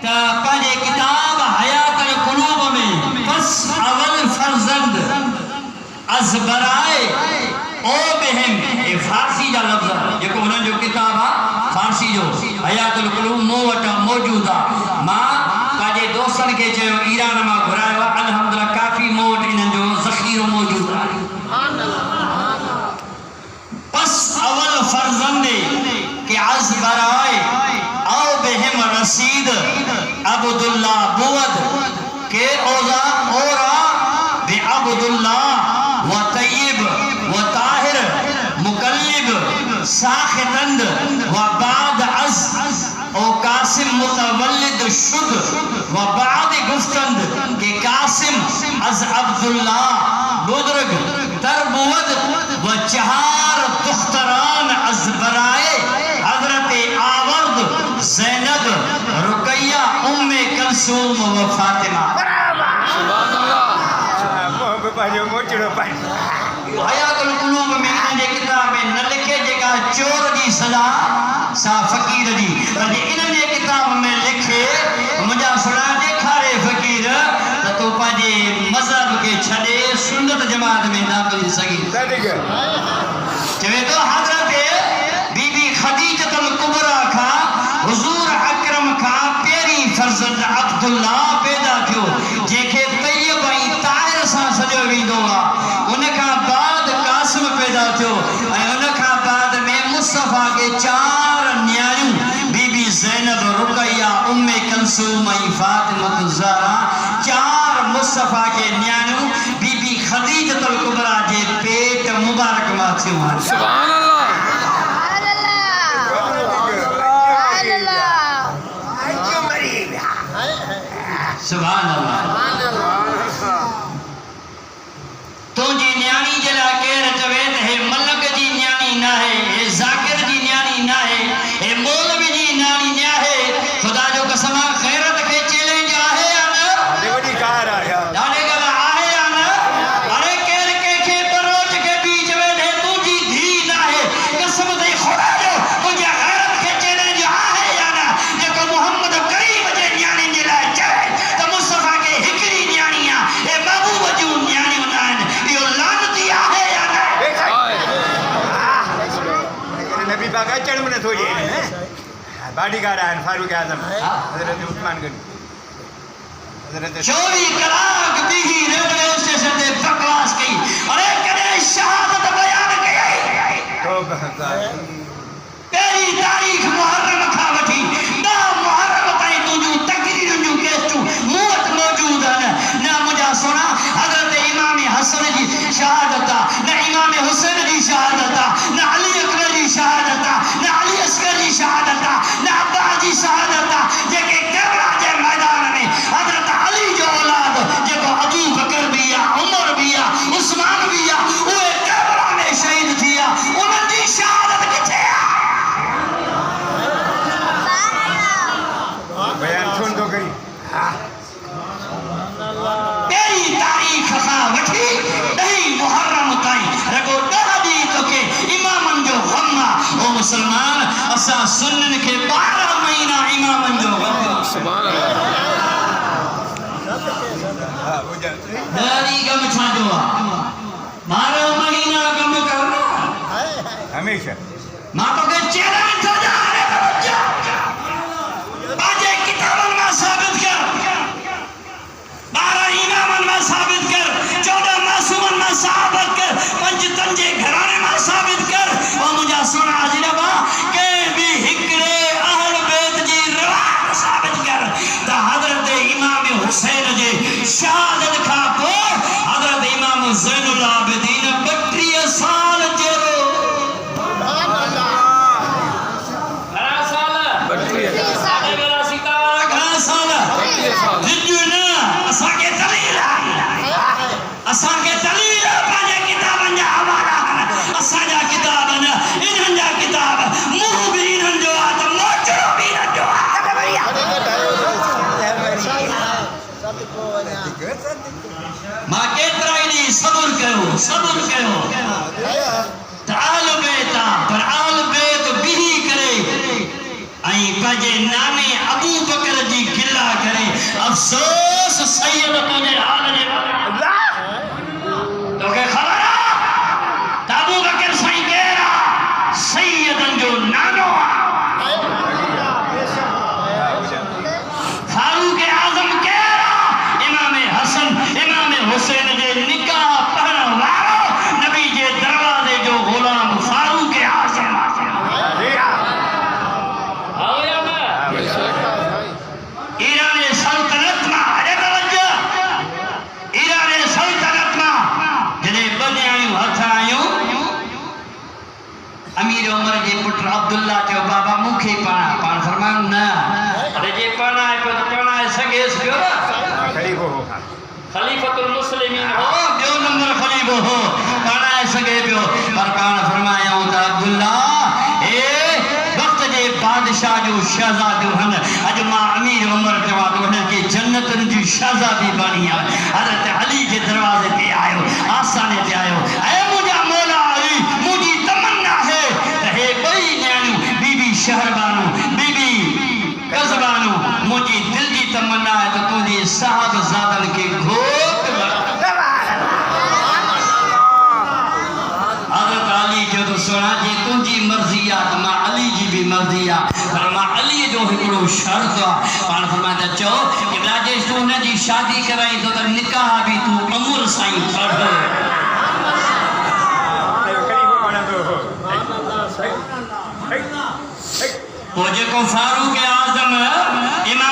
تا پہلے کتاب حیات القلوب میں پس اول فرزند از برائے او بہم یہ فارسی جا لفظ ہے جو انہوں جو کتاب ہے فارسی جو حیات القلوب موٹا موجودہ ماں پہلے دوستن کے جو ایران میں گھرائے ہوا الحمدللہ کافی موٹ انہوں جو ذخیر موجود ہے پس اول فرزند کہ از برائے او بہم رسید عبداللہ بود کہ اوزا اورا بی عبداللہ و طیب و طاہر مقلب ساختند و بعد از او قاسم متولد شد و بعد گفتند کہ قاسم از عبداللہ بودرگ تربود و چہار دختران از برائے حضرت آورد زینب رقیہ ام کلثوم و فاطمہ حیات القلوب میں انہیں کتاب میں نہ لکھے جگہ چور دی سزا سا فقیر دی انہیں کتاب میں لکھے مجھا سنا دیکھا رہے فقیر تو پاجے مذہب کے چھڑے سنت جماعت میں داخل سگی چوے تو حضرت بی بی خدیجت القبرہ کا حضور اکرم کا پیری فرزند عبداللہ پیدا کیوں جیکے طیب ای طاہر سا سجو ویندو ان کا بعد قاسم پیدا کیوں ان کا بعد میں مصطفیٰ کے چار نیانیوں بی بی زینب رقیہ ام کلثوم ای فاطمہ الزہرا چار مصطفیٰ کے نیانیوں بی بی خدیجت القبرہ جے پیٹ مبارک ماتھیوں سبحان اللہ سبحان اللہ تو جی نیانی جلا کیر چویت ہے ملک جی نیانی نہ ہے ذاکر جی نیانی نہ ہے مولوی جی نیانی نہ ہے خدا جو قسمہ خیرت کے چیلنج آہے یا نا ڈاڑے گلا آہے یا نا ارے کیر کے پروچ کے بیچ میں ہے تو جی دھی نہ ہے قسم دے خدا جو تجھے غیرت کے چیلنج آہے یا نا جکو محمد کریم جے نیانی جلا چاہے تو مصطفیٰ کے ہکری نیانیاں اے محبوب جو نیانی انہاں یہ لانتی آہے یا نا نبی باقا چڑھ منت ہو جائے باڈی گارڈ آئین فاروق اعظم حضرت عثمان گن چوری کلاک دیگی ریڈیو اسٹیشن دے بکواس کی اور ایک کنے شہادت بیان کی تیری تاریخ محرم کھا وٹھی نہ محرم تائیں تجھو تقریر جو کیسٹو موت موجود ہے نہ مجھا سنا حضرت امام حسن جی شہادتا نہ امام حسین جی شہادتا نہ علی اکبر جی شہادتا نہ علی اصغر جی شہادتا نہ عباس جی شہادتا جے کہ کربلا جے میدان میں حضرت علی جو اولاد جے کو ابو بکر بیا عمر بیا عثمان بیا وہ کربلا میں شہید تھیا انہوں دی شہادت کتے بیان سن دو گئی تیری تاریخ خواہ وٹھی نہیں محرم تائیں رکھو دہا دی تو کہ امامن جو غمہ او مسلمان اسا سنن کے 12 مہینہ امامن جو غمہ سبحان اللہ داری گم چھا جو 12 مہینہ گم کرنا ہمیشہ ماں تو کہ چیلنج ہو جا رہے بچہ باجے کتابن میں ثابت کر 12 امامن میں ثابت کر 14 معصومن میں ثابت کر 5 تنجے گھرانے میں ثابت کر اور مجھا سنا جنبا کہ بھی ہکڑے اہل بیت جی روایت ثابت کر تا حضرت امام حسین جی شہادت کھا پو حضرت امام زین العابدین 32 سال جیرو اساں کے دلیل پاجے کتابن جا حوالہ اساں جا کتابن انہن جا کتاب منہ بھی انہن جو آت موچڑو بھی انہن جو آت ماں کترا ہی نہیں صبر کہو تعال بیتا پر آل بیت بھی کرے آئیں پاجے نانے ابو بکر جی گلہ افسوس سید تجھے حال دے اللہ تو کہ خبر ابو بکر سائیں کہہ رہا سیدن جو نانو فاروق اعظم کہہ رہا امام حسن امام حسین جے نکاح پڑھن وارو نبی جے دروازے جو غلام فاروق اعظم ایران سلطنت میں ارے توجہ ایران سلطنت میں جنہیں بنیاں ہتھ آیوں امیر عمر جے پٹر عبداللہ چو بابا مکھے پانا پان فرمائیں نا ارے جے پانا ہے پانا ہے سگیس کیوں خلیفہ ہو خلیفۃ المسلمین ہو بیو نمبر خلیفہ ہو پانا ہے سگے بیو پر پان فرمایا ہوتا عبداللہ اے وقت جے بادشاہ جو شہزادی ہن اج ماں امیر عمر جواب ہن کہ جنتن جی شہزادی بنی ہے حضرت علی کے دروازے پہ آئے آسانے پہ آئے اے مجھا مولا علی مجھے تمنا ہے کہ بئی نیانو بی بی شہربانو بی بی قصبانو مجھے دل کی تمنا ہے تو تجھے صاحب زادن کے گھوٹ حضرت علی جو تو سنا جی تجھے مرضیات ماں علی جی بھی مرضیات پر ماں علی جو ہکڑو شرط پان فرماتا چو کہ راجیش تو انہیں جی شادی کرائی تو تر نکاح بھی تو عمر سائیں پڑھ وہ جو کو فاروق اعظم امام